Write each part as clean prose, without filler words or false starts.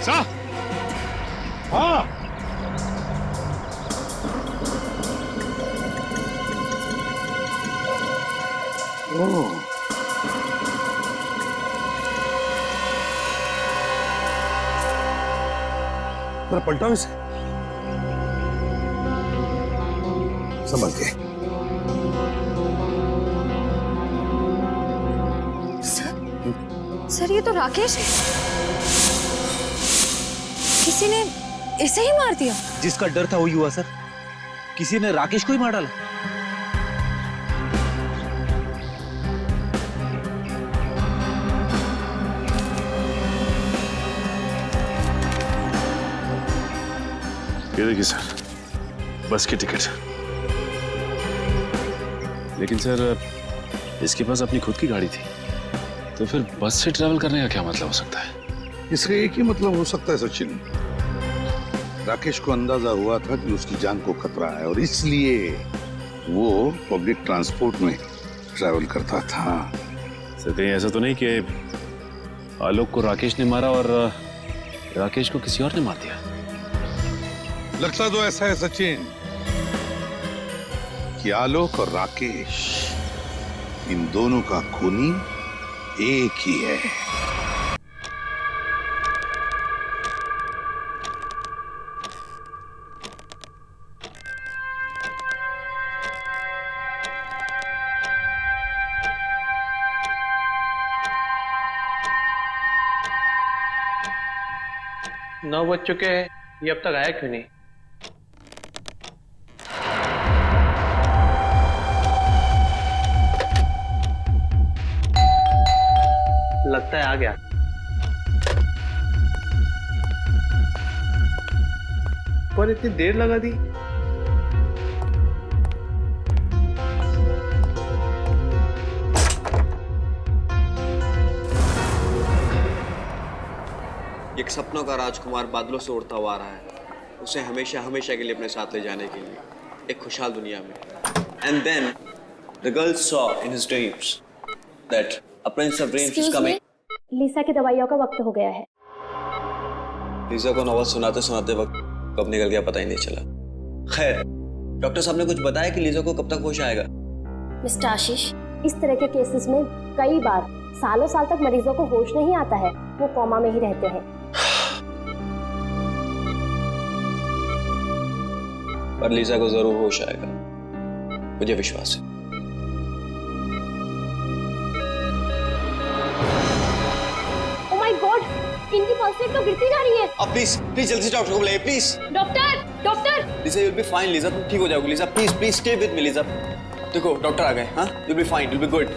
सा? हाँ। ओह। जरा पलटाओ इसे। संभल के। सर ये तो राकेश है। किसी ने इसे ही मार दिया। जिसका डर था वही हुआ सर। किसी ने राकेश को ही मार डाला। ये देखिए सर, बस की टिकट। लेकिन सर इसके पास अपनी खुद की गाड़ी थी, तो फिर बस से ट्रैवल करने का क्या मतलब हो सकता है? इसका एक ही मतलब हो सकता है सचिन, राकेश को अंदाजा हुआ था कि उसकी जान को खतरा है और इसलिए वो पब्लिक ट्रांसपोर्ट में ट्रैवल करता था। सर कहीं ऐसा तो नहीं कि आलोक को राकेश ने मारा और राकेश को किसी और ने मार दिया? लगता तो ऐसा है सचिन कि आलोक और राकेश इन दोनों का खूनी एक ही है। नौ बज चुके हैं, ये अब तक आया क्यों नहीं? लगता है आ गया। पर इतनी देर लगा दी। एक सपनों का राजकुमार बादलों से उड़ता हुआ आ रहा है, उसे हमेशा हमेशा के लिए अपने साथ ले जाने के लिए एक खुशहाल दुनिया में। And then the girl saw in his dreams that a prince of dreams is coming. लीसा की दवाइयों का वक्त हो गया है। लीसा को नॉवल सुनाते सुनाते वक्त कब निकल गया पता ही नहीं चला। खैर, डॉक्टर साहब ने कुछ बताया कि लीसा को कब तक होश आएगा? मिस्टर आशीष, इस तरह के केसेस में कई बार सालों साल तक मरीजों को होश नहीं आता है, वो कोमा में ही रहते हैं। पर लीसा को जरूर होश आएगा, मुझे विश्वास है। ओह माय गॉड, इनकी पल्स रेट तो गिरती जा रही है। अब प्लीज प्लीज जल्दी से डॉक्टर को बुलाइए please. Doctor, doctor. Lisa you'll be fine Lisa, तुम ठीक हो जाओगी Lisa. Please please stay with me Lisa. देखो डॉक्टर आ गए। हाँ, you'll be fine, you'll be good।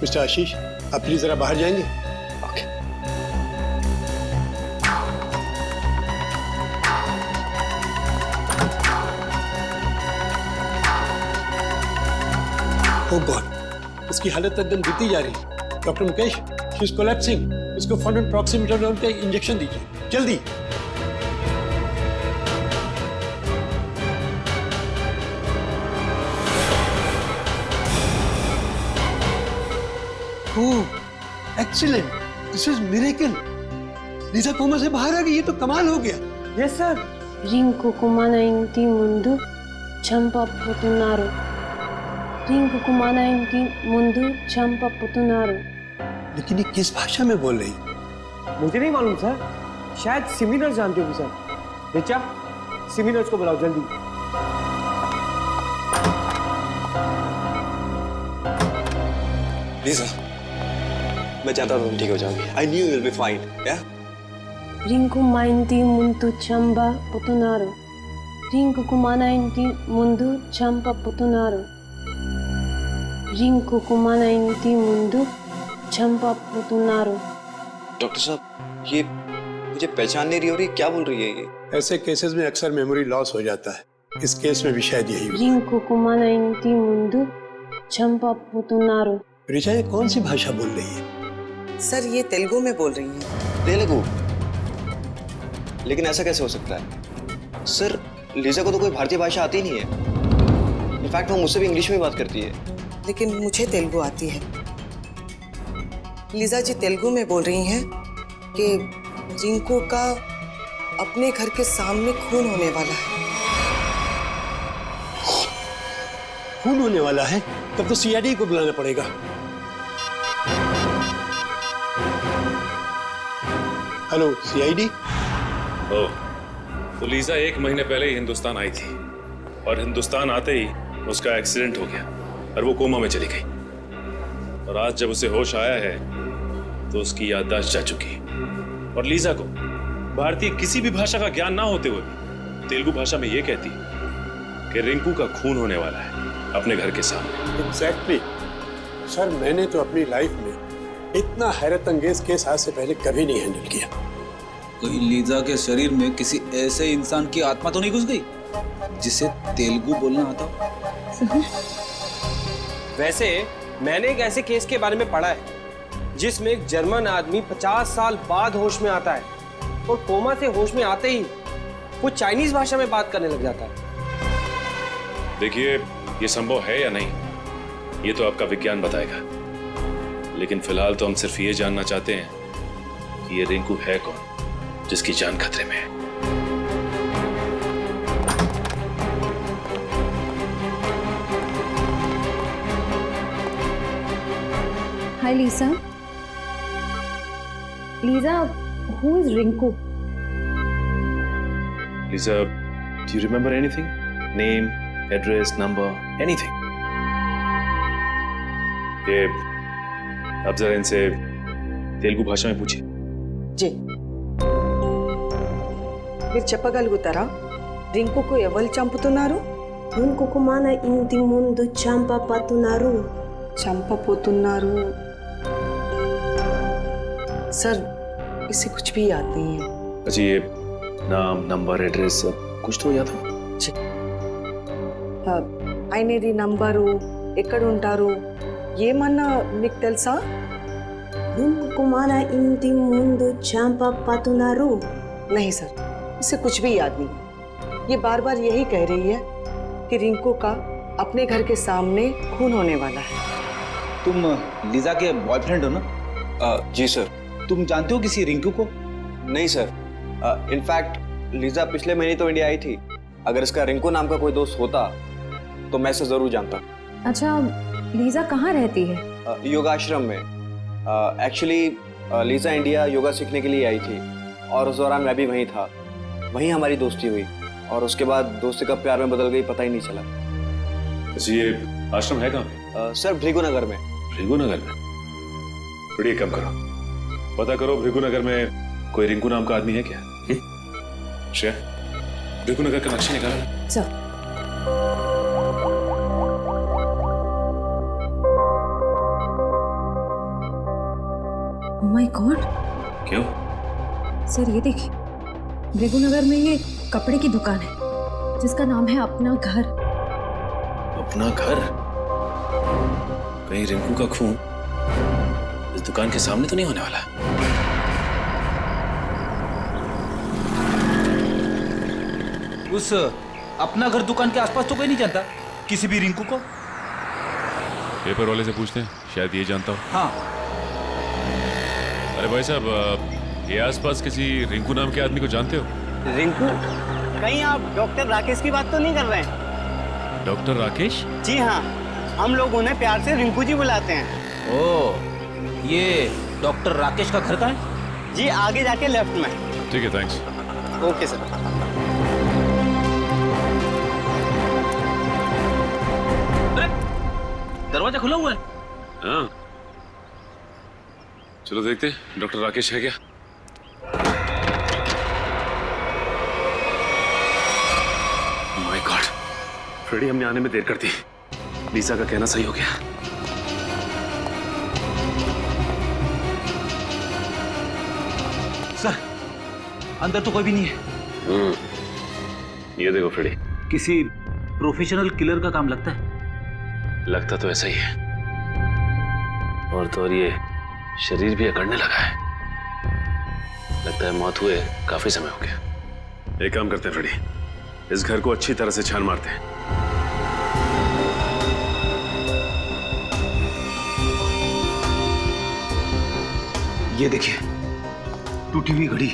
Mister Ashish, आप प्लीज जरा बाहर जाएंगे? ओके। ओह गॉड, इसकी हालत एकदम गिरती जा रही है। Doctor Mukesh, she is collapsing. इसको फौरन प्रॉक्सिमिटोजोन का इंजेक्शन दीजिए, जल्दी। Oh excellent, this is miracle. Lisa coma से बाहर आ गई, ये तो कमाल हो गया। Yes sir. రింకు కుమాన ఇంటి ముందు చంపపుతున్నారు రింకు కుమాన ఇంటి ముందు చంపపుతున్నారు। लेकिन ये किस भाषा में बोल रही? मुझे नहीं मालूम सर, शायद सिमिनर्स जानते होगी सर। रिचा, सिमिनर्स को बुलाओ जल्दी। लीसा, मैं जानता था तुम ठीक हो जाओगी। I knew you'll be fine, yeah? Rinku మా ఇంటి ముందు చంపపుతున్నారు రింకు కుమాన ఇంటి ముందు చంపపుతున్నారు రింకు కుమాన ఇంటి ముందు చంపపుతున్నారు। डॉक्टर साहब, ये मुझे पहचान नहीं रही हो रही, क्या बोल रही है ये? ऐसे केसेस में अक्सर मेमोरी लॉस हो जाता है, इस केस में भी शायद यही हुआ। రింకు కుమాన ఇంటి ముందు చంపపుతున్నారు। रिचा, ये कौन सी भाषा बोल रही है? सर ये तेलुगु में बोल रही हैं। तेलुगु? लेकिन ऐसा कैसे हो सकता है? सर, लीजा को तो कोई भारतीय भाषा आती नहीं है। इनफैक्ट वो मुझसे भी इंग्लिश में बात करती है। लेकिन मुझे तेलुगु आती है। लीजा जी तेलुगु में बोल रही हैं कि रिंकू का अपने घर के सामने खून होने वाला है। खून होने वाला है? तब तो सीआईडी को बुलाना पड़ेगा। Hello CID. ओह, तो लीजा 1 महीने पहले ही हिंदुस्तान आई थी और हिंदुस्तान आते ही उसका एक्सीडेंट हो गया और वो कोमा में चली गई। और आज जब उसे होश आया है तो उसकी याददाश्त जा चुकी। और लीजा को भारतीय किसी भी भाषा का ज्ञान ना होते हुए भी तेलुगु भाषा में ये कहती कि रिंकू का खून होने वाला है अपने घर के सामने। एग्जैक्टली सर, मैंने तो अपनी लाइफ में इतना हैरत अंगेज केस आज से पहले कभी नहीं हैंडल किया। कोई लीजा के शरीर में किसी ऐसे इंसान की आत्मा तो नहीं घुस गई जिसे तेलुगु बोलना आता हो? वैसे मैंने एक ऐसे केस के बारे में पढ़ा है जिसमें एक जर्मन आदमी 50 साल बाद होश में आता है और कोमा से होश में आते ही वो चाइनीज भाषा में बात करने लग जाता है। देखिए, ये संभव है या नहीं ये तो आपका विज्ञान बताएगा, लेकिन फिलहाल तो हम सिर्फ ये जानना चाहते हैं कि ये रिंकू है कौन जिसकी जान खतरे में है। Hi Lisa. Lisa, who is Rinku? Lisa, do you remember anything? Name, address, number, anything? ये अब जरा इनसे तेलुगु भाषा में पूछिए। जी, మీరు చెప్పగలుగుతారా రింకుకు ఎవరు చంపుతున్నారు? రింకుకు మన ఇంటి ముందు చంపబోతున్నారు. सर, इसे कुछ भी याद नहीं है। अच्छा, ये नाम, नंबर, एड्रेस कुछ तो याद हो? ఆయనది నంబరు, ఎక్కడ ఉంటారు, ఏమన్నా మీకు తెలుసా? రింకుకు మన ఇంటి ముందు చంపబోతున్నారు. नहीं सर, इसे कुछ भी याद नहीं। ये बार बार यही कह रही है कि रिंकू का अपने घर के सामने खून होने वाला है। तुम लीजा के बॉयफ्रेंड हो ना? जी सर। तुम जानते हो किसी रिंकू को? नहीं सर, इनफैक्ट लीजा पिछले महीने तो इंडिया आई थी। अगर इसका रिंकू नाम का कोई दोस्त होता तो मैं इसे जरूर जानता। अच्छा, लीजा कहाँ रहती है? योगाश्रम में। एक्चुअली लीजा इंडिया योगा सीखने के लिए आई थी और उस दौरान मैं भी वहीं था। वहीं हमारी दोस्ती हुई और उसके बाद दोस्ती कब प्यार में बदल गई पता ही नहीं चला। अच्छा, ये आश्रम है कहाँ पे? सर, भृगुनगर में। भृगुनगर में? बड़ी कम करो, पता करो भृगुनगर में कोई रिंकू नाम का आदमी है क्या? श्रेया, भृगुनगर का नक्शा निकाला ना? सर। Oh my God. क्यों? सर ये देखिए, भृगुनगर में ये कपड़े की दुकान है जिसका नाम है अपना घर। अपना घर? कहीं रिंकू का खून इस दुकान के सामने तो नहीं होने वाला? उस अपना घर दुकान के आसपास तो कोई नहीं जानता किसी भी रिंकू को? पेपर वाले से पूछते हैं, शायद ये जानता हो। हाँ। अरे भाई साहब, ये आसपास किसी रिंकू नाम के आदमी को जानते हो? रिंकू? कहीं आप डॉक्टर राकेश की बात तो नहीं कर रहे हैं? डॉक्टर राकेश? जी हाँ, हम लोग उन्हें प्यार से रिंकू जी बुलाते हैं। ओह, ये डॉक्टर राकेश का घर कहाँ है? जी आगे जाके लेफ्ट में। ठीक है, थैंक्स। Okay sir. दरवाजा खुला हुआ है। हाँ, चलो देखते हैं डॉक्टर राकेश है क्या। माय गॉड, फ्रेडी, हमने आने में देर कर दी। लीजा का कहना सही हो गया। सर, अंदर तो कोई भी नहीं है। ये देखो फ्रेडी, किसी प्रोफेशनल किलर का काम लगता है। लगता तो ऐसा ही है, और तो और ये शरीर भी अकड़ने लगा है। लगता है मौत हुए काफी समय हो गया। एक काम करते हैं फ्रेडी, इस घर को अच्छी तरह से छान मारते हैं। ये देखिए, टूटी हुई घड़ी।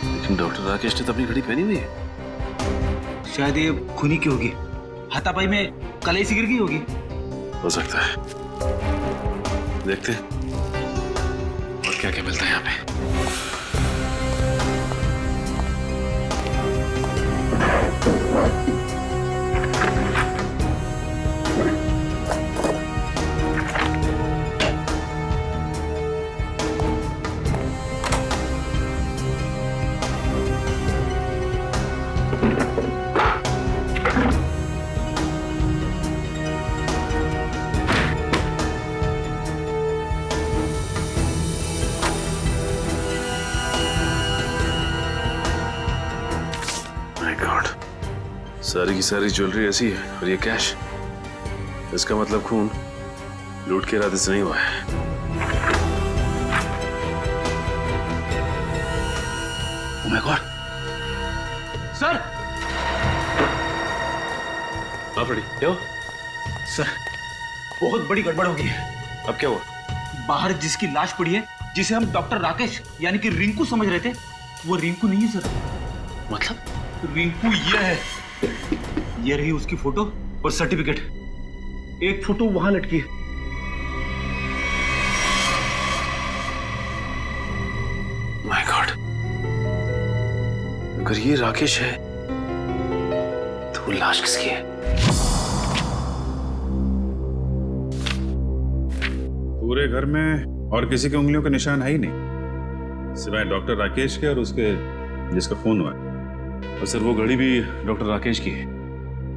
लेकिन डॉक्टर राकेश ने तो अपनी घड़ी पहनी हुई है। शायद ये खूनी की होगी, हाथापाई में कलाई सी गिर गई होगी। हो सकता है, देखते हैं और क्या क्या मिलता है यहाँ पे। सारी की सारी ज्वेलरी ऐसी है और ये कैश, इसका मतलब खून लूट के इरादे से नहीं हुआ है। Oh my God sir! हाँ फ्रेडी, क्या हुआ? सर, बहुत बड़ी गड़बड़ हो गई है। अब क्या हुआ? बाहर जिसकी लाश पड़ी है, जिसे हम डॉक्टर राकेश यानी कि रिंकू समझ रहे थे, वो रिंकू नहीं है सर। मतलब? रिंकू ये है। ये रही उसकी फोटो और सर्टिफिकेट। एक फोटो वहां लटकी है। माय गॉड, अगर ये राकेश है तो लाश किसकी है? पूरे घर में और किसी की उंगलियों के निशान है ही नहीं, सिवाय डॉक्टर राकेश के और उसके जिसका खून हुआ है। और सर, वो घड़ी भी डॉक्टर राकेश की है।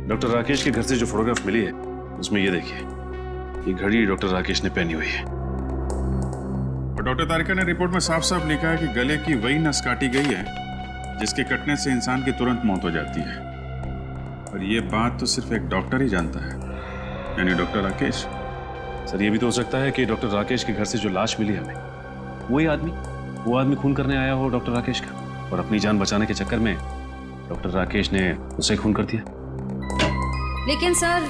डॉक्टर राकेश के घर से जो फोटोग्राफ मिली है उसमें ये देखिए, ये घड़ी डॉक्टर राकेश ने पहनी हुई है। और डॉक्टर तारिका ने रिपोर्ट में साफ साफ लिखा है कि गले की वही नस काटी गई है जिसके कटने से इंसान की तुरंत मौत हो जाती है। और ये बात तो सिर्फ एक डॉक्टर ही जानता है, यानी डॉक्टर राकेश। सर, ये भी तो हो सकता है कि डॉक्टर राकेश के घर से जो लाश मिली हमें, वो आदमी खून करने आया हो डॉक्टर राकेश का, और अपनी जान बचाने के चक्कर में डॉक्टर राकेश ने उसे खून कर दिया। लेकिन सर,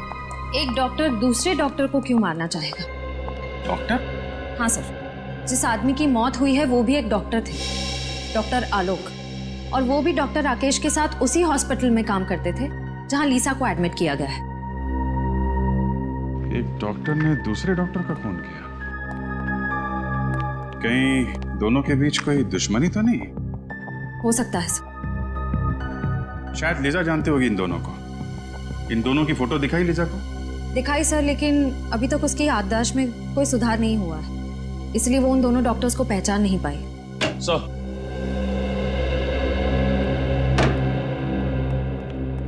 एक डॉक्टर दूसरे डॉक्टर को क्यों मारना चाहेगा? डॉक्टर? हाँ सर, जिस आदमी की मौत हुई है वो भी एक डॉक्टर थे, डॉक्टर आलोक, और वो भी डॉक्टर राकेश के साथ उसी हॉस्पिटल में काम करते थे जहां लीसा को एडमिट किया गया है। एक डॉक्टर ने दूसरे डॉक्टर का खून किया? कहीं दोनों के बीच कोई दुश्मनी तो नहीं? हो सकता है सर। शायद लीजा जानते होगी इन दोनों को। इन दोनों की फोटो दिखाई लीजा को? दिखाई सर, लेकिन अभी तक उसकी याददाश्त में कोई सुधार नहीं हुआ है, इसलिए वो उन दोनों डॉक्टर्स को पहचान नहीं पाई।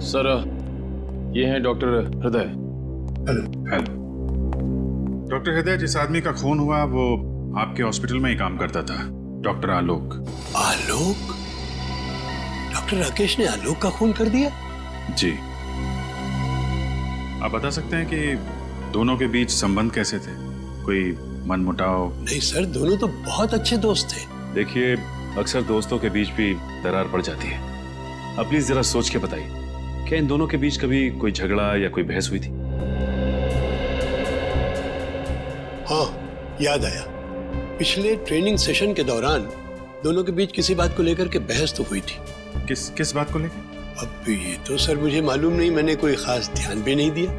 सर, ये हैं डॉक्टर हृदय। हेलो। डॉक्टर हृदय, जिस आदमी का खून हुआ वो आपके हॉस्पिटल में ही काम करता था, डॉक्टर आलोक। आलोक? डॉक्टर राकेश ने आलोक का खून कर दिया? जी। आप बता सकते हैं कि दोनों के बीच संबंध कैसे थे? कोई मनमुटाव? नहीं सर, दोनों तो बहुत अच्छे दोस्त थे। देखिए, अक्सर दोस्तों के बीच भी दरार पड़ जाती है। अब प्लीज जरा सोच के बताइए, क्या इन दोनों के बीच कभी कोई झगड़ा या कोई बहस हुई थी? हाँ, याद आया। पिछले ट्रेनिंग सेशन के दौरान दोनों के बीच किसी बात को लेकर के बहस तो हुई थी। किस बात को लेकर? अब ये तो सर मुझे मालूम नहीं, मैंने कोई खास ध्यान भी नहीं दिया।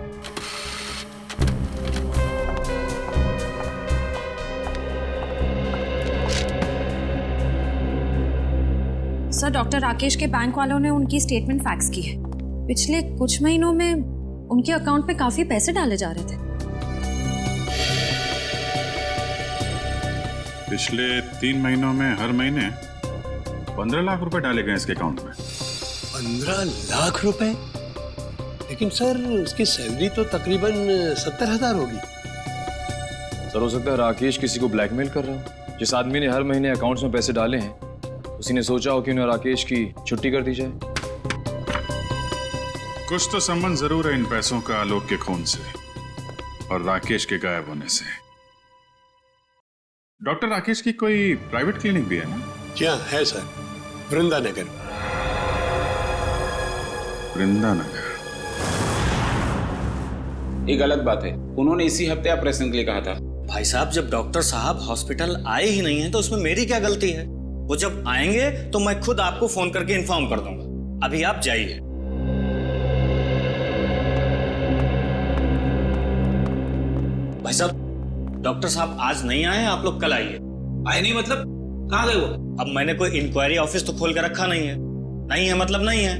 सर, डॉक्टर राकेश के बैंक वालों ने उनकी स्टेटमेंट फैक्स की है। पिछले कुछ महीनों में उनके अकाउंट में काफी पैसे डाले जा रहे थे। पिछले 3 महीनों में हर महीने 15 लाख रुपए डाले गए इसके अकाउंट में। 15 लाख रुपए? लेकिन सर, उसकी सैलरी तो तकरीबन 70,000 होगी। सर, हो सकता है राकेश किसी को ब्लैकमेल कर रहा हो। जिस आदमी ने हर महीने अकाउंट्स में पैसे डाले हैं, उसी ने सोचा हो कि उन्हें राकेश की छुट्टी कर दी जाए। कुछ तो संबंध जरूर है इन पैसों का आलोक के खून से और राकेश के गायब होने से। डॉक्टर राकेश की कोई प्राइवेट क्लिनिक भी है ना? जी हाँ, है सर, वृंदानगर। वृंदानगर? ये गलत बात है। उन्होंने इसी हफ्ते ऑपरेशन के लिए कहा था। भाई साहब, जब डॉक्टर साहब हॉस्पिटल आए ही नहीं हैं तो उसमें मेरी क्या गलती है? वो जब आएंगे तो मैं खुद आपको फोन करके इन्फॉर्म कर दूंगा। अभी आप जाइए। भाई साहब, डॉक्टर साहब आज नहीं आए, आप लोग कल आइए। आए नहीं मतलब? कहाँ गए वो? अब मैंने कोई इंक्वायरी ऑफिस तो खोल के रखा नहीं है। नहीं है मतलब नहीं है।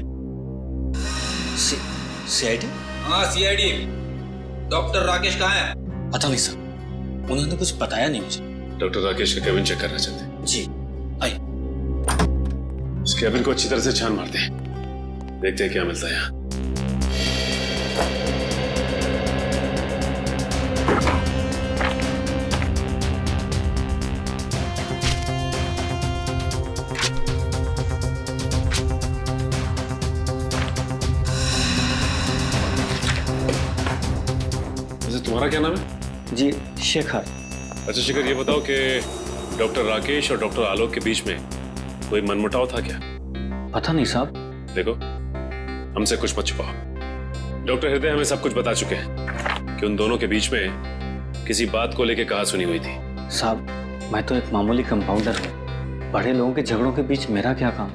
सीआईडी? हाँ सीआईडी। डॉक्टर राकेश कहाँ है? पता नहीं सर, उन्होंने कुछ बताया नहीं मुझे। डॉक्टर राकेश का केबिन चेक करना चाहते हैं। जी आइए। इस केबिन को अच्छी तरह से छान मारते हैं, देखते हैं क्या मिलता है यहाँ। वैसे तुम्हारा क्या नाम है? जी शेखर। अच्छा शेखर, ये बताओ कि डॉक्टर राकेश और डॉक्टर आलोक के बीच में कोई मनमुटाव था क्या? पता नहीं साहब। देखो, हमसे कुछ मत छुपाओ। डॉक्टर हृदय हमें सब कुछ बता चुके हैं कि उन दोनों के बीच में किसी बात को लेकर कहा सुनी हुई थी। साहब, मैं तो एक मामूली कंपाउंडर हूँ। बड़े लोगों के झगड़ों के बीच मेरा क्या काम?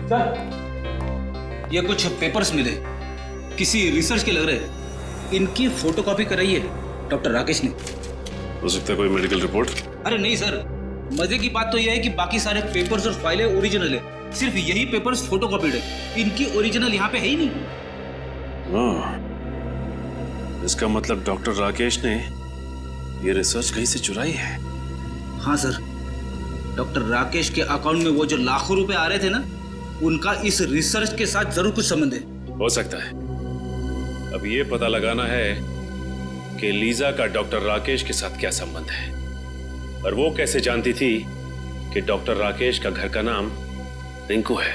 सर, ये कुछ पेपर्स मिले, किसी रिसर्च के लग रहे। इनकी फोटोकॉपी कराई है डॉक्टर राकेश ने। हो सकता है कोई मेडिकल रिपोर्ट? अरे नहीं सर, मजे की बात तो यह है कि बाकी सारे पेपर्स और फाइलें ओरिजिनल है, सिर्फ यही पेपर्स फोटोकॉपीड है। इनकी ओरिजिनल यहाँ पे है ही नहीं। इसका मतलब डॉक्टर राकेश ने ये रिसर्च कहीं से चुराई है। हाँ सर, डॉक्टर राकेश के अकाउंट में वो जो लाखों रुपए आ रहे थे ना, उनका इस रिसर्च के साथ जरूर कुछ संबंध है। हो सकता है। अब ये पता लगाना है कि लीजा का डॉक्टर राकेश के साथ क्या संबंध है, और वो कैसे जानती थी कि डॉक्टर राकेश का घर का नाम रिंकू है।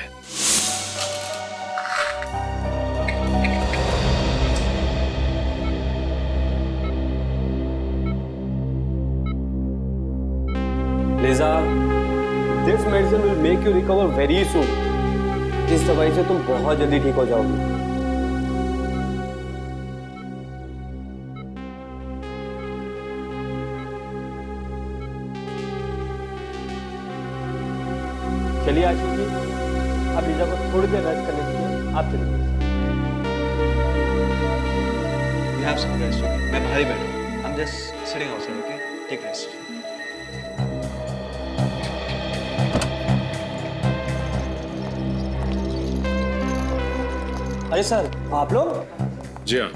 Lisa, this medicine will make you recover very soon. इस दवाई से तुम बहुत जल्दी ठीक हो जाओगी। चलिए आशीष जी, अब लीजा को थोड़ी देर रेस्ट करने दीजिए। आप चलिए। You have some rest, okay? मैं बाहर ही बैठा हूँ। I'm just sitting outside, okay? Take rest. अरे सर, आप लोग? जी हाँ।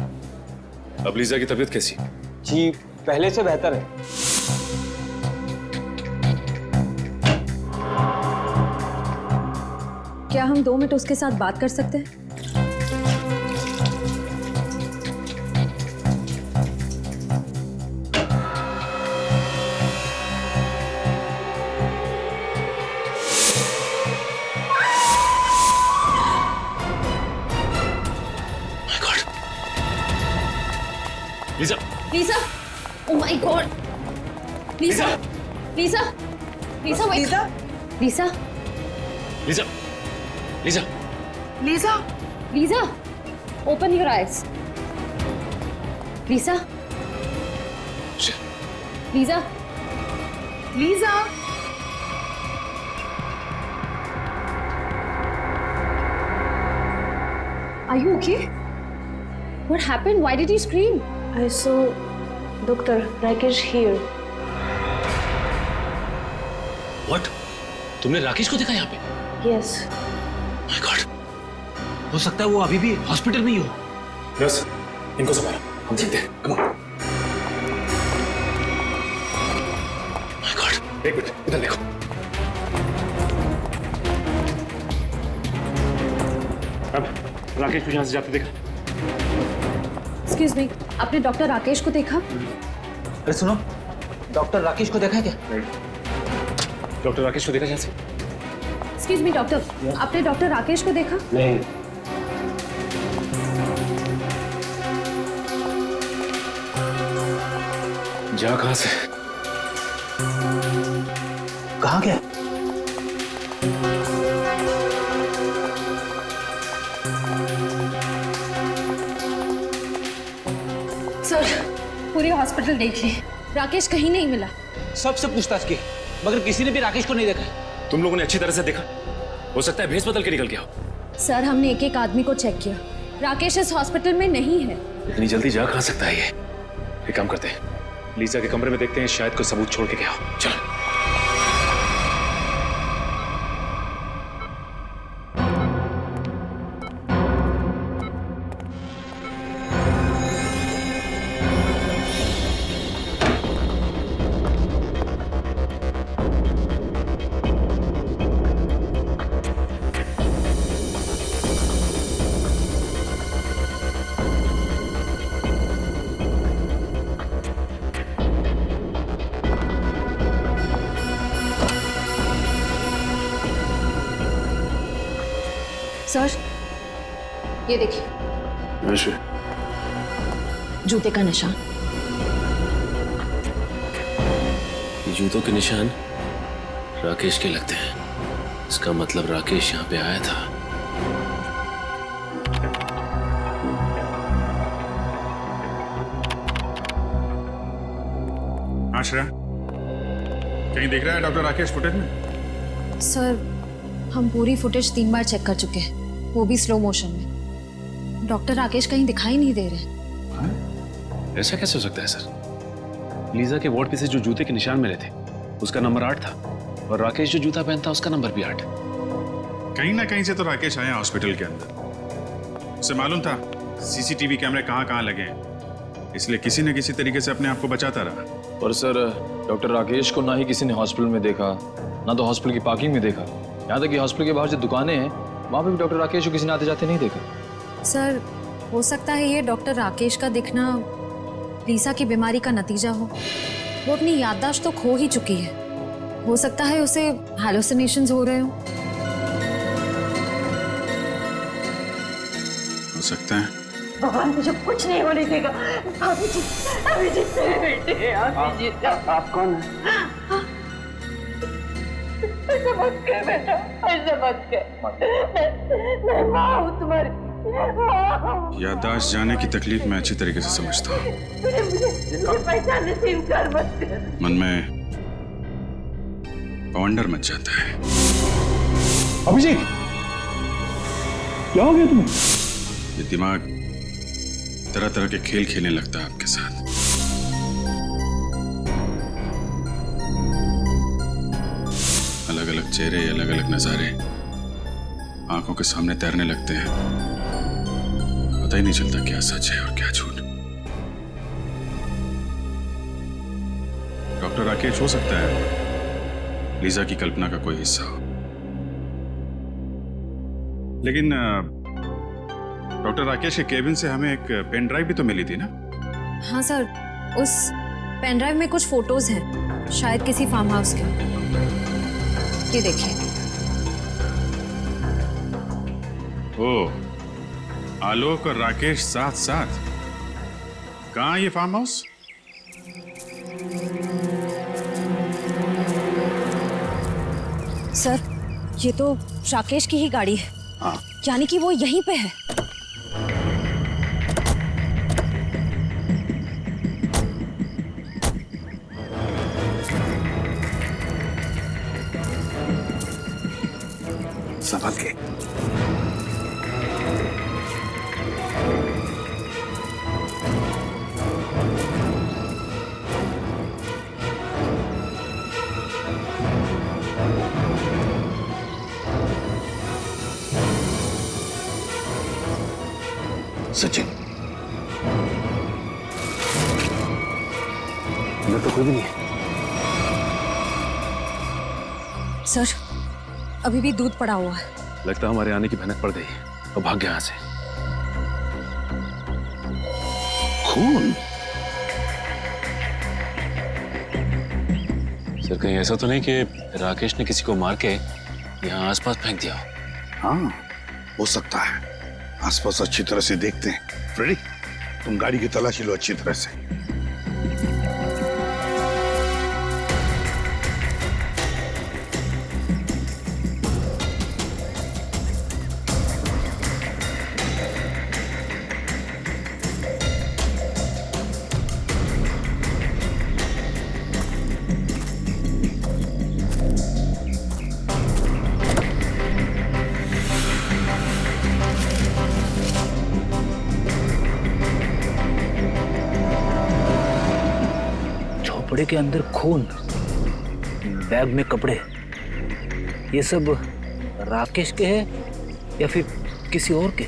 अब लीजा की तबीयत कैसी? जी पहले से बेहतर है। क्या हम 2 मिनट उसके साथ बात कर सकते हैं? Lisa! Lisa! Oh my God! Lisa! Lisa! Lisa! Lisa! Lisa! Lisa! Lisa! Lisa! Lisa! Open your eyes. Lisa! Lisa! Lisa! Are you okay? What happened? Why did you scream? I saw Dr. Rakesh here. What? तुमने राकेश को देखा यहाँ पे? Yes. My God! हो सकता है वो अभी भी हॉस्पिटल में ही हो। नर्स, इनको संभालो, हम देखते हैं। Come on. My God! एक मिनट, इधर देखो। अब राकेश को यहाँ से जाते देखा? Excuse me, आपने डॉक्टर राकेश को देखा? अरे सुनो, डॉक्टर राकेश को देखा है क्या? डॉक्टर राकेश को देखा यहाँ से? Excuse me, डॉक्टर, आपने डॉक्टर राकेश को देखा? नहीं। जा कहाँ से? कहाँ गया? सर पूरी हॉस्पिटल देख ली, राकेश कहीं नहीं मिला। सबसे पूछताछ की मगर किसी ने भी राकेश को नहीं देखा। तुम लोगों ने अच्छी तरह से देखा? हो सकता है भेस बदल के निकल गया हो। सर हमने एक एक आदमी को चेक किया, राकेश इस हॉस्पिटल में नहीं है। इतनी जल्दी जा कहाँ सकता है ये? एक काम करते हैं, लीसा के कमरे में देखते हैं, शायद कोई सबूत छोड़ के गया हो। चलो। सर ये देखिए, जूते का निशान। ये जूतों के निशान राकेश के लगते हैं। इसका मतलब राकेश यहाँ पे आया था। हाँ श्रेया, कहीं दिख रहा है डॉक्टर राकेश फुटेज में? सर हम पूरी फुटेज 3 बार चेक कर चुके हैं, वो भी स्लो मोशन में। डॉक्टर राकेश कहीं दिखाई नहीं दे रहे। ऐसा कैसे हो सकता है सर? लीजा के वार्ड पे से जो जूते के निशान मिले थे उसका नंबर 8 था, और राकेश जो जूता पहनता उसका नंबर भी 8। कहीं ना कहीं से तो राकेश आया हॉस्पिटल के अंदर। उसे मालूम था सीसीटीवी कैमरे कहाँ कहाँ लगे हैं, इसलिए किसी न किसी तरीके से अपने आप को बचाता रहा। और सर डॉक्टर राकेश को ना ही किसी ने हॉस्पिटल में देखा, ना तो हॉस्पिटल की पार्किंग में देखा, यहाँ तक कि हॉस्पिटल के बाहर जो दुकानें हैं वहाँ पे भी डॉक्टर राकेश को किसी ने आते जाते नहीं देखा। सर हो सकता है ये डॉक्टर राकेश का दिखना लीसा की बीमारी का नतीजा हो। वो अपनी याददाश्त तो खो ही चुकी है, हो सकता है उसे हैलुसिनेशंस हो रहे हो। हो सकता है। भगवान मुझे कुछ नहीं होने देगा। अभिजीत मेरे बेटे हैं। अभिजीत आप कौन है? ऐसा मत कर बेटा, ऐसा मत कर। मैं माँ हूँ तुम्हारी, माँ हूँ। याददाश्त जाने की तकलीफ मैं अच्छी तरीके से समझता हूँ। मुझे पहचानने से इनकार मत कर। मन में बवंडर मच जाता है। अभिजीत क्या हो गया तुम्हें? ये दिमाग तरह तरह के खेल खेलने लगता है आपके साथ। अलग अलग चेहरे, अलग अलग नजारे आंखों के सामने तैरने लगते हैं। पता ही नहीं चलता क्या सच है और क्या झूठ। डॉक्टर राकेश हो सकता है लीजा की कल्पना का कोई हिस्सा हो, लेकिन डॉक्टर राकेश के केबिन से हमें एक पेन ड्राइव भी तो मिली थी ना? हाँ सर, उस पेन ड्राइव में कुछ फोटोज हैं, शायद किसी फार्म हाउस के। ये देखिए। ओ, आलोक और राकेश साथ साथ। कहाँ ये फार्म हाउस? सर ये तो राकेश की ही गाड़ी है। हाँ। यानी कि वो यहीं पे है। संभाल के। सचिन, अंदर तो कोई भी नहीं है। सर अभी भी दूध पड़ा हुआ है। लगता है हमारे आने की भनक पड़ गई और भाग गया यहाँ से। खून? सर कहीं ऐसा तो नहीं कि राकेश ने किसी को मार के यहाँ आसपास फेंक दिया? हाँ, हो सकता है। आसपास अच्छी तरह से देखते हैं। फ्रेडी, तुम गाड़ी की तलाशी लो अच्छी तरह से। कपड़े के अंदर खून, बैग में कपड़े, ये सब राकेश के हैं या फिर किसी और के?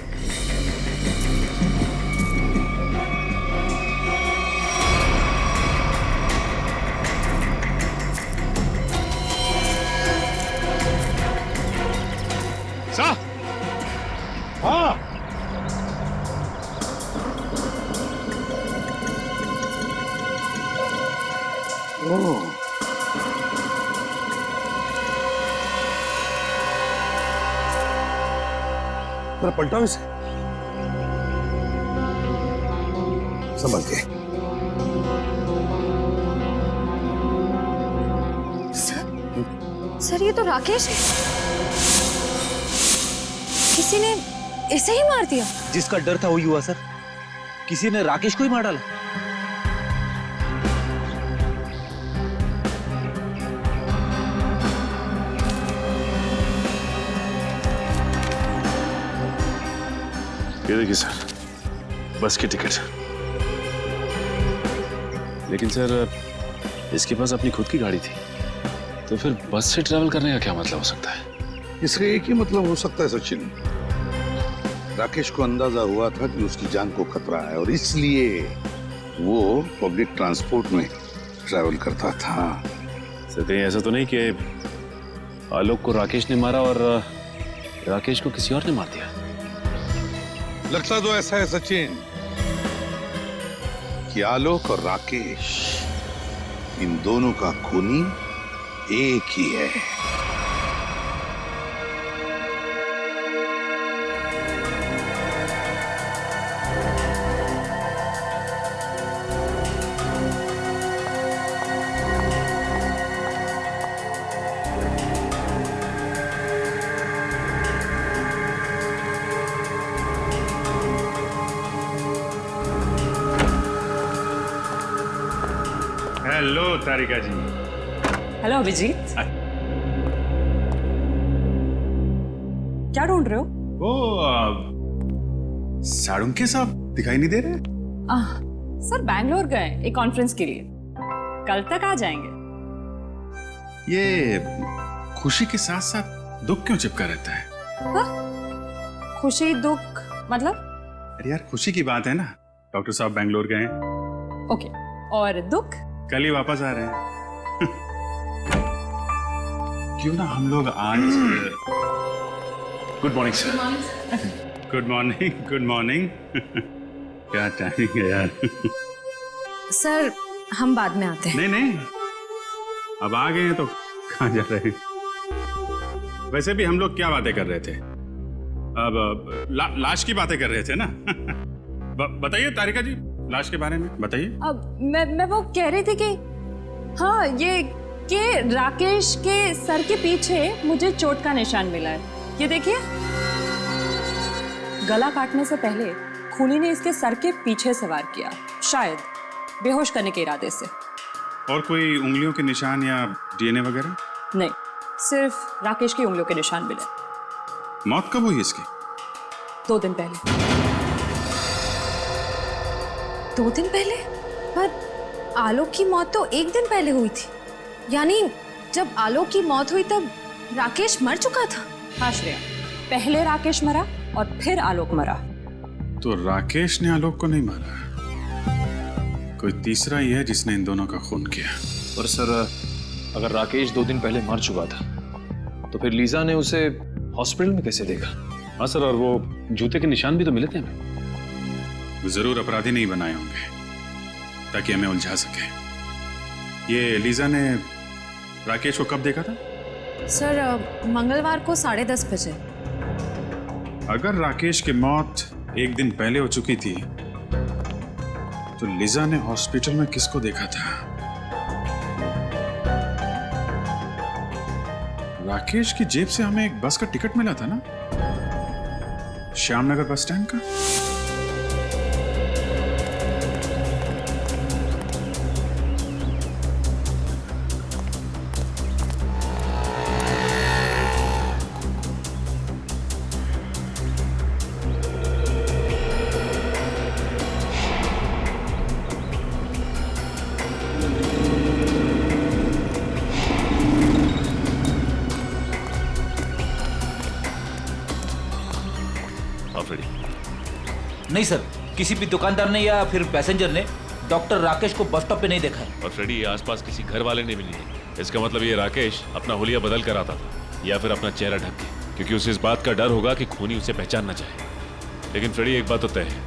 हाँ, जरा पलटाओ इसे, संभल के। सर ये तो राकेश है। किसी ने इसे ही मार दिया। जिसका डर था वही हुआ सर, किसी ने राकेश को ही मार डाला। ये देखिए सर, बस की टिकट। लेकिन सर इसके पास अपनी खुद की गाड़ी थी, तो फिर बस से ट्रैवल करने का क्या मतलब हो सकता है? इसका एक ही मतलब हो सकता है सचिन, राकेश को अंदाजा हुआ था कि उसकी जान को खतरा है और इसलिए वो पब्लिक ट्रांसपोर्ट में ट्रैवल करता था। सर कहीं ऐसा तो नहीं कि आलोक को राकेश ने मारा और राकेश को किसी और ने मार दिया? लगता तो ऐसा है सचिन कि आलोक और राकेश, इन दोनों का खूनी एक ही है। हेलो तारिका जी। हेलो अभिजीत। क्या ढूंढ रहे हो? वो साड़ुंके साहब दिखाई नहीं दे रहे? सर बैंगलोर गए एक कॉन्फ्रेंस के लिए, कल तक आ जाएंगे। ये खुशी के साथ साथ दुख क्यों चिपका रहता है? खुशी दुख मतलब? अरे यार खुशी की बात है ना, डॉक्टर साहब बैंगलोर गए। ओके, और दुख? कल ही वापस आ रहे हैं। क्यों ना हम लोग आज। Good morning sir. Good morning, good morning. क्या टाइमिंग है यार। सर हम बाद में आते हैं। नहीं नहीं, अब आ गए हैं तो कहाँ जा रहे हैं? वैसे भी हम लोग क्या बातें कर रहे थे? अब लाश की बातें कर रहे थे ना। बताइए तारिका जी, लाश के बारे में बताइए। अब मैं वो कह रही थी कि हाँ, ये कि राकेश के सर के पीछे मुझे चोट का निशान मिला है। ये देखिए, गला काटने से पहले खूनी ने इसके सर के पीछे से वार किया, शायद बेहोश करने के इरादे से। और कोई उंगलियों के निशान या डीएनए वगैरह? नहीं, सिर्फ राकेश की उंगलियों के निशान मिले। मौत कब हुई इसकी? 2 दिन पहले। 2 दिन पहले? पर आलोक की मौत तो 1 दिन पहले हुई थी। यानी जब आलोक की मौत हुई तब राकेश मर चुका था। हाँ श्रेया, पहले राकेश मरा और फिर आलोक मरा। तो राकेश ने आलोक को नहीं मारा, कोई तीसरा ही है जिसने इन दोनों का खून किया। और सर अगर राकेश 2 दिन पहले मर चुका था तो फिर लीजा ने उसे हॉस्पिटल में कैसे देखा? हाँ सर, और वो जूते के निशान भी तो मिले थे हमें। वो जरूर अपराधी नहीं बनाए होंगे ताकि हमें उलझा सके। ये लीजा ने राकेश को कब देखा था? सर मंगलवार को 10:30 बजे। अगर राकेश की मौत 1 दिन पहले हो चुकी थी तो लीजा ने हॉस्पिटल में किसको देखा था? राकेश की जेब से हमें एक बस का टिकट मिला था ना, श्यामनगर बस स्टैंड का। नहीं सर, किसी भी दुकानदार ने या फिर पैसेंजर ने डॉक्टर राकेश को बस स्टॉप पे नहीं देखा है। और फ्रेडी, आसपास किसी घर वाले ने भी नहीं है। इसका मतलब ये राकेश अपना हुलिया बदल कर आता था या फिर अपना चेहरा ढक के, क्योंकि उसे इस बात का डर होगा कि खूनी उसे पहचान न जाए। लेकिन फ्रेडी, एक बात तो तय है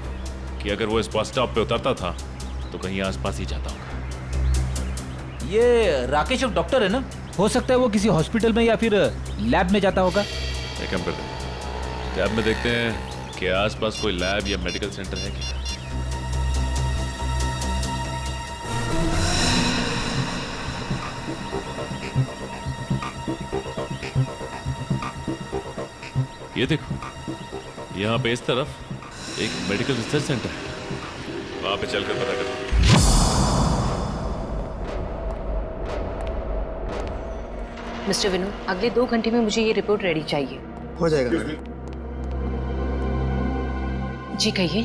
कि अगर वो इस बस स्टॉप पे उतरता था तो कहीं आसपास ही जाता होगा। ये राकेश एक डॉक्टर है ना, हो सकता है वो किसी हॉस्पिटल में या फिर लैब में जाता होगा। एक काम करते हैं, लैब में देखते हैं कि आसपास कोई लैब या मेडिकल सेंटर है क्या। ये देखो, यहाँ पे इस तरफ एक मेडिकल रिसर्च सेंटर है, वहां पे चलकर पता करते हैं। मिस्टर विनोद, अगले 2 घंटे में मुझे ये रिपोर्ट रेडी चाहिए। हो जाएगा। जी कहिए।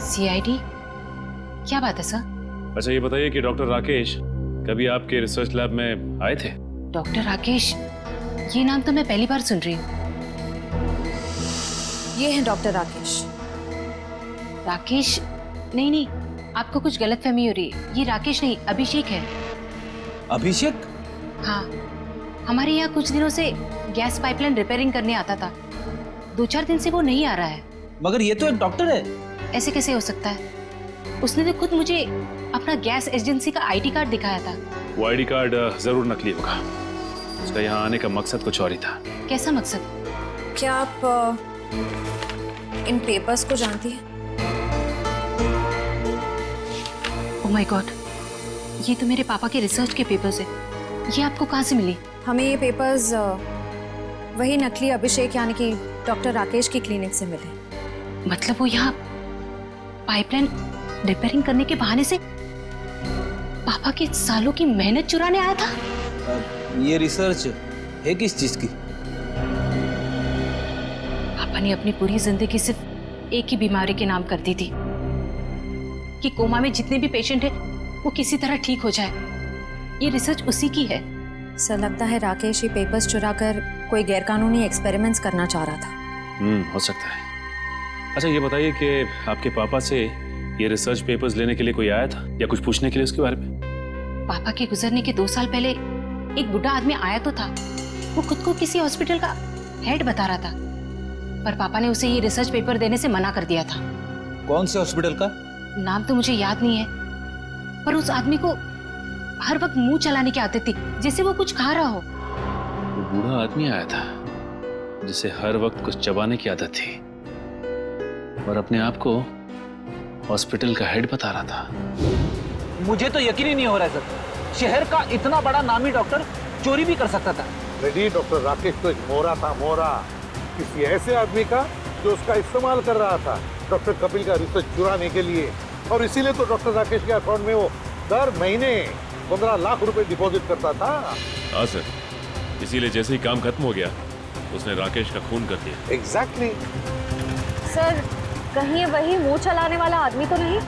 सीआईडी, क्या बात है सर? अच्छा ये बताइए कि डॉक्टर राकेश कभी आपके रिसर्च लैब में आए थे? डॉक्टर राकेश, ये नाम तो मैं पहली बार सुन रही हूँ। ये है डॉक्टर राकेश। राकेश? नहीं नहीं, आपको कुछ गलतफहमी हो रही है। ये राकेश नहीं, अभिषेक है। अभिषेक? हाँ, हमारे यहाँ कुछ दिनों से गैस पाइपलाइन रिपेयरिंग करने आता था। 2-4 दिन से वो नहीं आ रहा है। मगर ये तो एक डॉक्टर है। ऐसे कैसे हो सकता है? उसने तो खुद मुझे अपना गैस एजेंसी का आईडी कार्ड दिखाया था। वो आईडी कार्ड जरूर नकली होगा। उसका यहाँ आने का मकसद कुछ और ही था। कैसा मकसद? क्या आप इन पेपर्स को जानती हैं? ओह माय गॉड, ये तो मेरे पापा के रिसर्च के पेपर्स है। ये आपको कहाँ से मिली? हमें ये पेपर्स वही नकली अभिषेक यानी कि डॉक्टर राकेश की क्लिनिक से मिले। मतलब वो यहाँ पाइपलाइन रिपेयरिंग करने के बहाने से पापा के सालों की मेहनत चुराने आया था? ये रिसर्च है किस चीज की? पापा ने अपनी पूरी जिंदगी सिर्फ एक ही बीमारी के नाम कर दी थी कि कोमा में जितने भी पेशेंट हैं वो किसी तरह ठीक हो जाए। ये रिसर्च उसी की है। सर, लगता है राकेश ये पेपर्स चुराकर कोई गैरकानूनी एक्सपेरिमेंट्स करना चाह रहा था। हो सकता है। अच्छा ये बताइए कि आपके पापा से ये रिसर्च पेपर्स लेने के लिए कोई आया था या कुछ पूछने के लिए उसके बारे में? पापा के गुजरने के 2 साल पहले एक बुढ़ा आदमी आया तो था। वो खुद को किसी हॉस्पिटल का हेड बता रहा था, पर पापा ने उसे ये रिसर्च पेपर देने से मना कर दिया था। कौन से हॉस्पिटल का? नाम तो मुझे याद नहीं है, पर उस आदमी को हर वक्त मुंह चलाने की आदत थी, जैसे वो कुछ खा रहा हो। वो बूढ़ा आदमी आया था जिसे हर वक्त कुछ चबाने की आदत थी और अपने आप को हॉस्पिटल का हेड बता रहा था। मुझे तो यकीन ही नहीं हो रहा है सर, शहर का इतना बड़ा नामी डॉक्टर चोरी भी कर सकता था। रेडी, डॉक्टर राकेश तो एक मोहरा था, मोहरा, किसी ऐसे आदमी का जो उसका इस्तेमाल कर रहा था डॉक्टर कपिल का रिसर्च चुराने के लिए। और इसीलिए तो डॉक्टर राकेश के अकाउंट में वो दर महीने 15 लाख रुपए डिपॉजिट करता था। हाँ सर, इसीलिए जैसे ही काम खत्म हो गया उसने राकेश का खून कर दिया। एग्जैक्टली। सर, कहीं वही मुंह चलाने वाला आदमी तो नहीं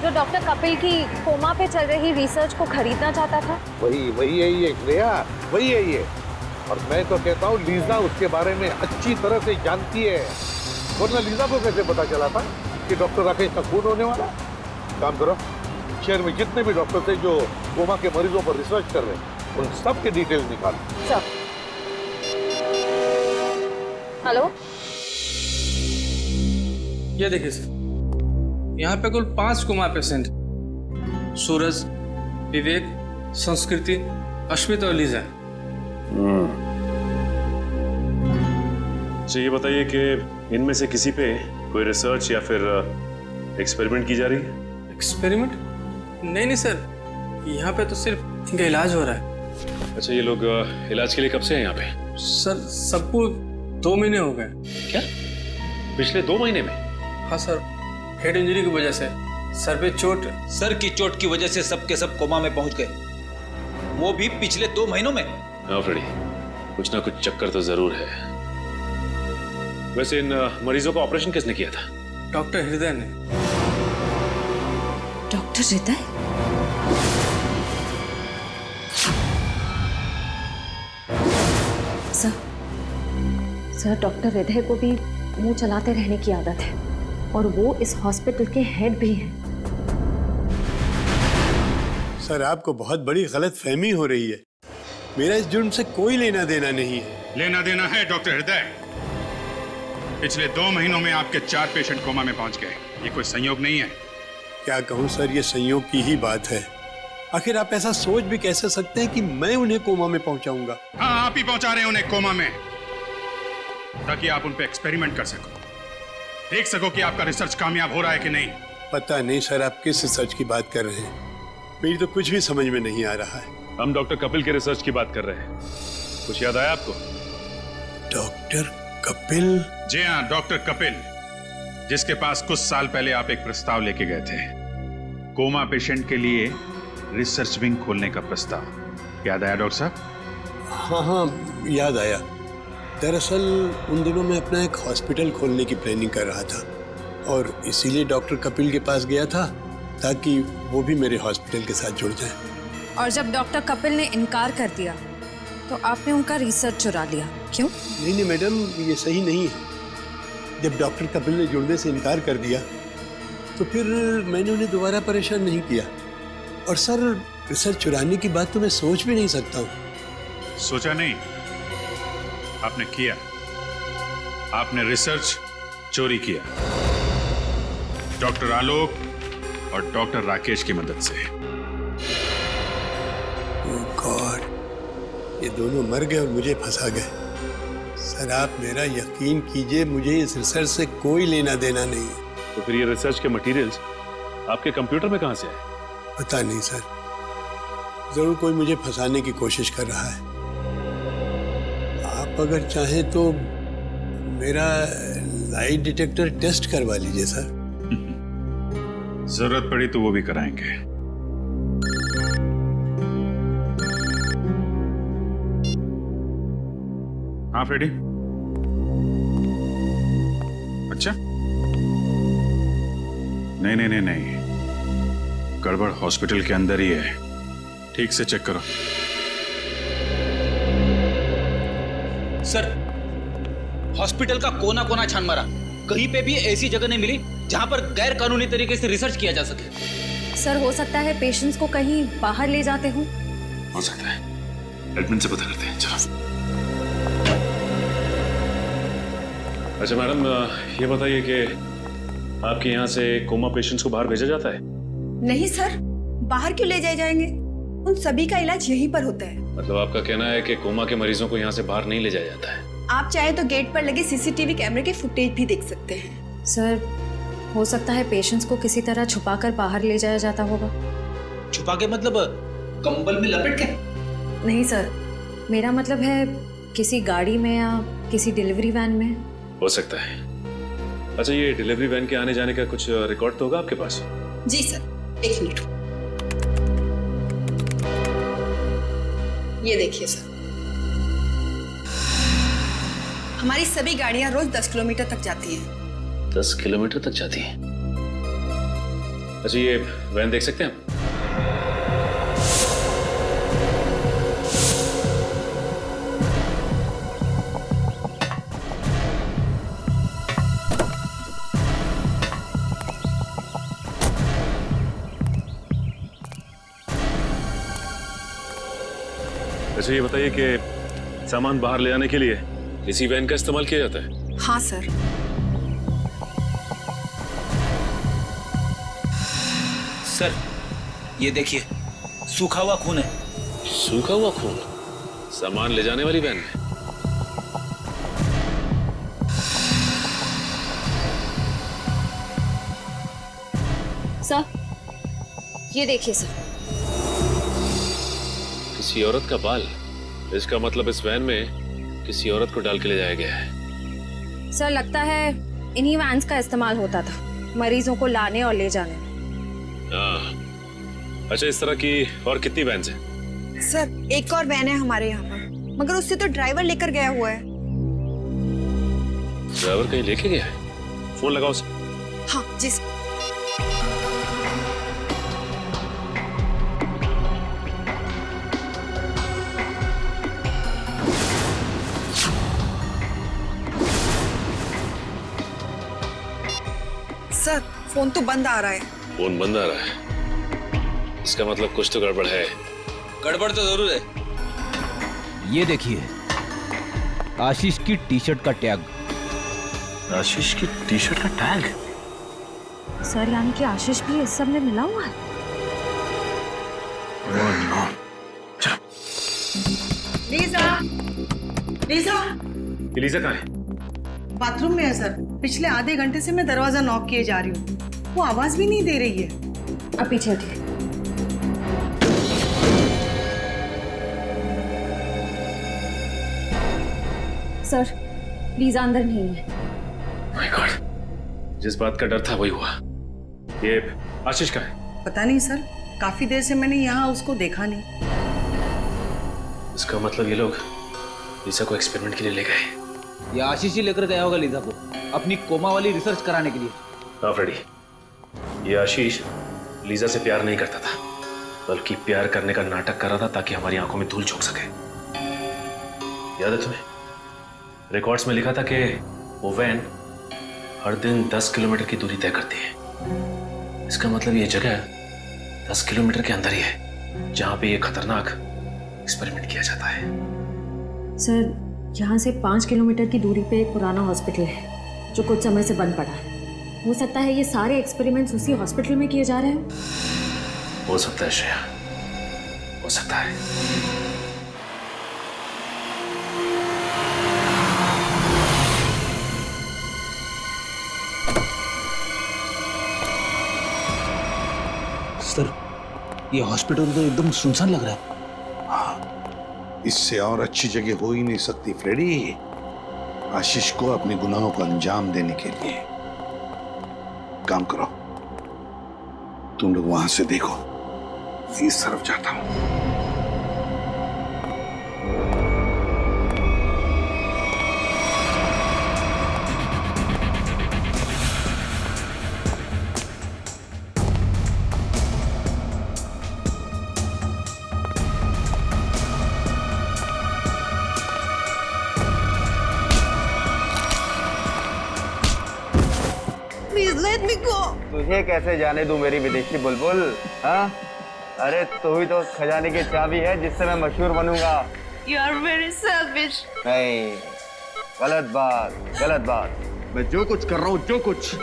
जो डॉक्टर कपिल की कोमा पे चल रही रिसर्च को खरीदना चाहता था? वही है ये श्रेया, वही है ये। और मैं तो कहता हूँ लीजा उसके बारे में अच्छी तरह से जानती है, वरना लीजा को कैसे पता चला था कि डॉक्टर राकेश का खून होने वाला? काम करो, शहर में जितने भी डॉक्टर थे जो कोमा के मरीजों पर रिसर्च कर रहे हैं उन सब के डिटेल्स निकालो। सर। हेलो, ये देखिए सर, यहाँ पे कुल 5 कोमा पेशेंट, सूरज, विवेक, संस्कृति, अश्वित और लीजा। अच्छा ये बताइए कि इनमें से किसी पे कोई रिसर्च या फिर एक्सपेरिमेंट की जा रही है? एक्सपेरिमेंट? नहीं सर, यहाँ पे तो सिर्फ इनका इलाज हो रहा है। अच्छा ये लोग इलाज के लिए कब से हैं यहाँ पे? सर, सबको 2 महीने हो गए। क्या? पिछले 2 महीने में? हाँ सर, हेड इंजरी की वजह से सर पे चोट। सर की चोट की वजह से सब के सब कोमा में पहुंच गए, वो भी पिछले 2 महीनों में। हाँ फ्रेडी, कुछ ना कुछ चक्कर तो जरूर है। वैसे इन मरीजों का ऑपरेशन किसने किया था? डॉक्टर हृदय ने। डॉक्टर हृदय? सर, डॉक्टर हृदय को भी मुंह चलाते रहने की आदत है और वो इस हॉस्पिटल के हेड भी हैं। सर आपको बहुत बड़ी गलत फहमी हो रही है। मेरा इस जुर्म से कोई लेना देना नहीं है। लेना देना है डॉक्टर हृदय। पिछले 2 महीनों में आपके 4 पेशेंट कोमा में पहुंच गए। ये कोई संयोग नहीं है। क्या कहूँ सर, ये संयोग की ही बात है। आखिर आप ऐसा सोच भी कैसे सकते हैं कि मैं उन्हें कोमा में पहुंचाऊंगा? हाँ, आप ही पहुंचा रहे हैं उन्हें कोमा में, ताकि आप उन पे एक्सपेरिमेंट कर सको, देख सको कि आपका रिसर्च कामयाब हो रहा है कि नहीं। पता नहीं सर आप किस रिसर्च की बात कर रहे हैं, मेरी तो कुछ भी समझ में नहीं आ रहा है। हम डॉक्टर कपिल के रिसर्च की बात कर रहे हैं। कुछ याद आया आपको? डॉक्टर कपिल? जी हाँ, डॉक्टर कपिल, जिसके पास कुछ साल पहले आप एक प्रस्ताव लेके गए थे, कोमा पेशेंट के लिए रिसर्च विंग खोलने का प्रस्ताव। याद आया डॉक्टर साहब? हाँ, याद आया। दरअसल उन दिनों मैं अपना एक हॉस्पिटल खोलने की प्लानिंग कर रहा था और इसीलिए डॉक्टर कपिल के पास गया था ताकि वो भी मेरे हॉस्पिटल के साथ जुड़ जाएं। और जब डॉक्टर कपिल ने इनकार कर दिया तो आपने उनका रिसर्च चुरा लिया, क्यों? नहीं मैडम, ये सही नहीं है। जब डॉक्टर कपिल ने जुड़ने से इनकार कर दिया तो फिर मैंने उन्हें दोबारा परेशान नहीं किया। और सर, रिसर्च चुराने की बात तो मैं सोच भी नहीं सकता हूँ। सोचा नहीं, आपने किया। आपने रिसर्च चोरी किया, डॉक्टर आलोक और डॉक्टर राकेश की मदद से। ओह गॉड, ये दोनों मर गए और मुझे फंसा गए। सर आप मेरा यकीन कीजिए, मुझे इस रिसर्च से कोई लेना देना नहीं है। तो फिर ये रिसर्च के मटेरियल्स आपके कंप्यूटर में कहां से आए? पता नहीं सर, जरूर कोई मुझे फंसाने की कोशिश कर रहा है। आप अगर चाहें तो मेरा लाइट डिटेक्टर टेस्ट करवा लीजिए सर। जरूरत पड़ी तो वो भी कराएंगे। हाँ फ्रेडी? अच्छा, नहीं, गड़बड़ हॉस्पिटल के अंदर ही है। ठीक से चेक करो। सर, हॉस्पिटल का कोना कोना छान मारा, कहीं पे भी ऐसी जगह नहीं मिली जहां पर गैर कानूनी तरीके से रिसर्च किया जा सके। सर, हो सकता है पेशेंट्स को कहीं बाहर ले जाते हो। हो सकता है। एडमिन से पता करते हैं, चलो। अच्छा मैडम, ये बताइए कि आपके यहाँ से कोमा पेशेंट्स को बाहर भेजा जाता है? नहीं सर, बाहर क्यों ले जाए जाएंगे? उन सभी का इलाज यहीं पर होता है। मतलब आपका कहना है कि कोमा के मरीजों को यहाँ से बाहर नहीं ले जाया जाता है? आप चाहे तो गेट पर लगे सीसीटीवी कैमरे के फुटेज भी देख सकते हैं। सर, हो सकता है पेशेंट्स को किसी तरह छुपाकर बाहर ले जाया जाता होगा। छुपा के मतलब कंबल में लपेट के? नहीं सर, मेरा मतलब है किसी गाड़ी में या किसी डिलीवरी वैन में। हो सकता है। अच्छा, ये डिलीवरी वैन के आने जाने का कुछ रिकॉर्ड तो होगा आपके पास? जी सर, 1 मिनट। ये देखिए सर, हमारी सभी गाड़ियां रोज 10 किलोमीटर तक जाती हैं। 10 किलोमीटर तक जाती हैं? अच्छा, ये वैन देख सकते हैं हम? अच्छा, ये बताइए कि सामान बाहर ले जाने के लिए इसी वैन का इस्तेमाल किया जाता है? हाँ सर। सर, ये देखिए, सूखा हुआ खून है। सूखा हुआ खून? सामान ले जाने वाली वैन में? सर, ये देखिए सर। किसी औरत का बाल? इसका मतलब इस वैन में किसी औरत को डाल के ले जाया गया है। सर, लगता है इन्हीं वैन्स का इस्तेमाल होता था मरीजों को लाने और ले जाने में। हाँ। अच्छा, इस तरह की और कितनी वैन्स हैं? सर, एक और वैन है हमारे यहाँ पर, मगर उससे तो ड्राइवर लेकर गया हुआ है। ड्राइवर कहीं लेके गया है? फोन लगाओ उसे। हाँ जी सर। सर फोन तो बंद आ रहा है। फोन बंद आ रहा है, इसका मतलब कुछ तो गड़बड़ है। गड़बड़ तो जरूर है। ये देखिए, आशीष की टी शर्ट का टैग। आशीष की टी शर्ट का टैग? सर यानी कि आशीष भी इस सब में मिला हुआ है। लीजा, लीजा, लीजा कहाँ है? बाथरूम में है सर। पिछले आधे घंटे से मैं दरवाजा नॉक किए जा रही हूँ, वो आवाज भी नहीं दे रही है। अब पीछे हटिए। सर लीजा अंदर नहीं है। माय गॉड, जिस बात का डर था वही हुआ। ये आशीष का है? पता नहीं सर, काफी देर से मैंने यहाँ उसको देखा नहीं। इसका मतलब ये लोग लीजा को एक्सपेरिमेंट के लिए ले गए। ये आशीष ही लेकर गया होगा लीजा को अपनी कोमा वाली रिसर्च कराने के लिए। हाँ फ्रेडी, ये आशीष लीजा से प्यार नहीं करता था, बल्कि प्यार करने का नाटक कर रहा था ताकि हमारी आंखों में धूल झोंक सके। याद है तुम्हें? रिकॉर्ड्स में लिखा था कि वो वैन हर दिन 10 किलोमीटर की दूरी तय करती है। इसका मतलब ये जगह 10 किलोमीटर के अंदर ही है जहां पे ये खतरनाक एक्सपेरिमेंट किया जाता है। सर यहाँ से 5 किलोमीटर की दूरी पे एक पुराना हॉस्पिटल है जो कुछ समय से बंद पड़ा है। हो सकता है ये सारे एक्सपेरिमेंट्स उसी हॉस्पिटल में किए जा रहे हैं। हो सकता है श्रेया, हो सकता है। सर, ये हॉस्पिटल तो एकदम सुनसान लग रहा है। इससे और अच्छी जगह हो ही नहीं सकती फ्रेडी, आशीष को अपने गुनाहों को अंजाम देने के लिए। काम करो, तुम लोग वहां से देखो, इस तरफ जाता हूं। तुझे कैसे जाने दूं मेरी विदेशी बुलबुल? हाँ, अरे तू ही तो खजाने की चाबी है जिससे मैं मशहूर बनूंगा। You are very selfish. नहीं, गलत बात, गलत बात। मैं जो कुछ कर रहा हूँ, जो कुछ,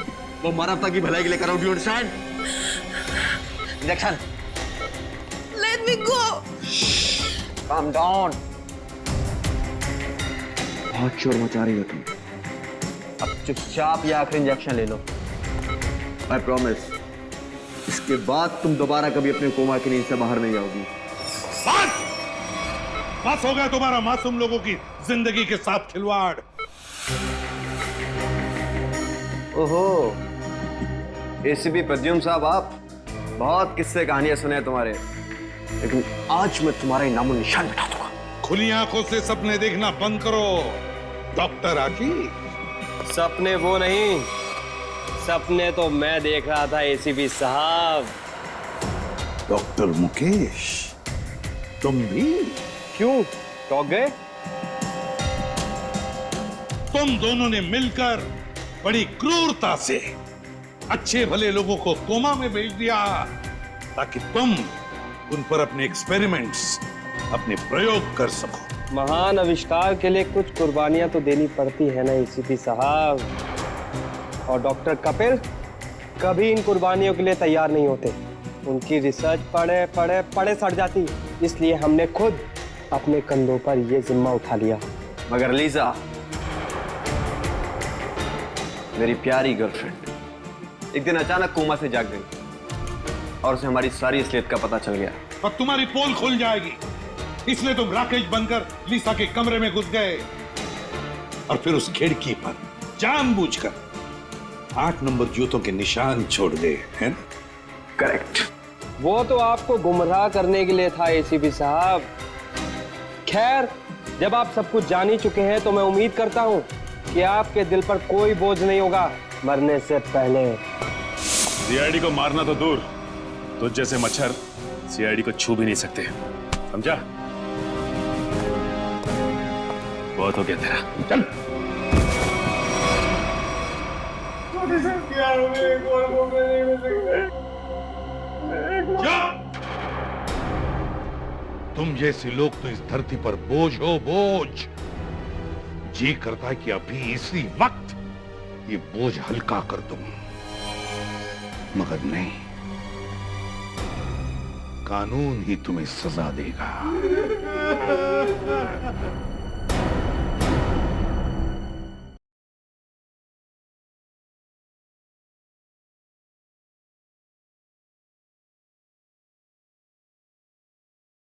वो मानवता की भलाई के लिए कर रहा हूँ। Do you understand? Injection. Let me go. Calm down. बहुत शोर मचा रही हो तुम। अब चुपचाप ये आखिरी इंजेक्शन ले लो। I promise, इसके बाद तुम दोबारा कभी अपने कोमा की नींद से बाहर नहीं जाओगी। बस हो गया तुम्हारा मासूम लोगों की जिंदगी के साथ खिलवाड़। ओहो, एसीपी प्रद्युम्न साहब, आप बहुत किस्से कहानियां सुने हैं तुम्हारे, लेकिन आज मैं तुम्हारा इनामो निशान मिटा दूंगा। खुली आंखों से सपने देखना बंद करो डॉक्टर आशीष। सपने वो नहीं, सपने तो मैं देख रहा था एसीपी साहब। डॉक्टर मुकेश, तुम भी? क्यों, टॉक गए? तुम दोनों ने मिलकर बड़ी क्रूरता से अच्छे भले लोगों को कोमा में भेज दिया ताकि तुम उन पर अपने एक्सपेरिमेंट्स, अपने प्रयोग कर सको। महान आविष्कार के लिए कुछ कुर्बानियां तो देनी पड़ती है ना एसीपी साहब, और डॉक्टर कपिल कभी इन कुर्बानियों के लिए तैयार नहीं होते। उनकी रिसर्च पढ़े पढ़े पढ़े सड़ जाती, इसलिए हमने खुद अपने कंधों पर यह जिम्मा उठा लिया। मगर लीजा, मेरी प्यारी गर्लफ्रेंड, एक दिन अचानक कोमा से जाग गई और उसे हमारी सारी असलियत का पता चल गया। और तुम्हारी पोल खुल जाएगी, इसलिए तुम राकेश बनकर लीसा के कमरे में घुस गए और फिर उस खिड़की पर जानबूझकर 8 नंबर जूतों के निशान छोड़ गए, है ना? करेक्ट। वो तो आपको गुमराह करने के लिए था एसीपी साहब। खैर, जब आप सब कुछ जान ही चुके हैं तो मैं उम्मीद करता हूं कि आपके दिल पर कोई बोझ नहीं होगा मरने से पहले। सीआईडी को मारना तो दूर, तो जैसे मच्छर सीआईडी को छू भी नहीं सकते, समझा? बहुत हो गया तेरा, चल। क्या हमें एक और मौका नहीं मिल सकता? तुम जैसे लोग तो इस धरती पर बोझ हो, बोझ। जी करता है कि अभी इसी वक्त ये बोझ हल्का कर दूं, मगर नहीं, कानून ही तुम्हें सजा देगा।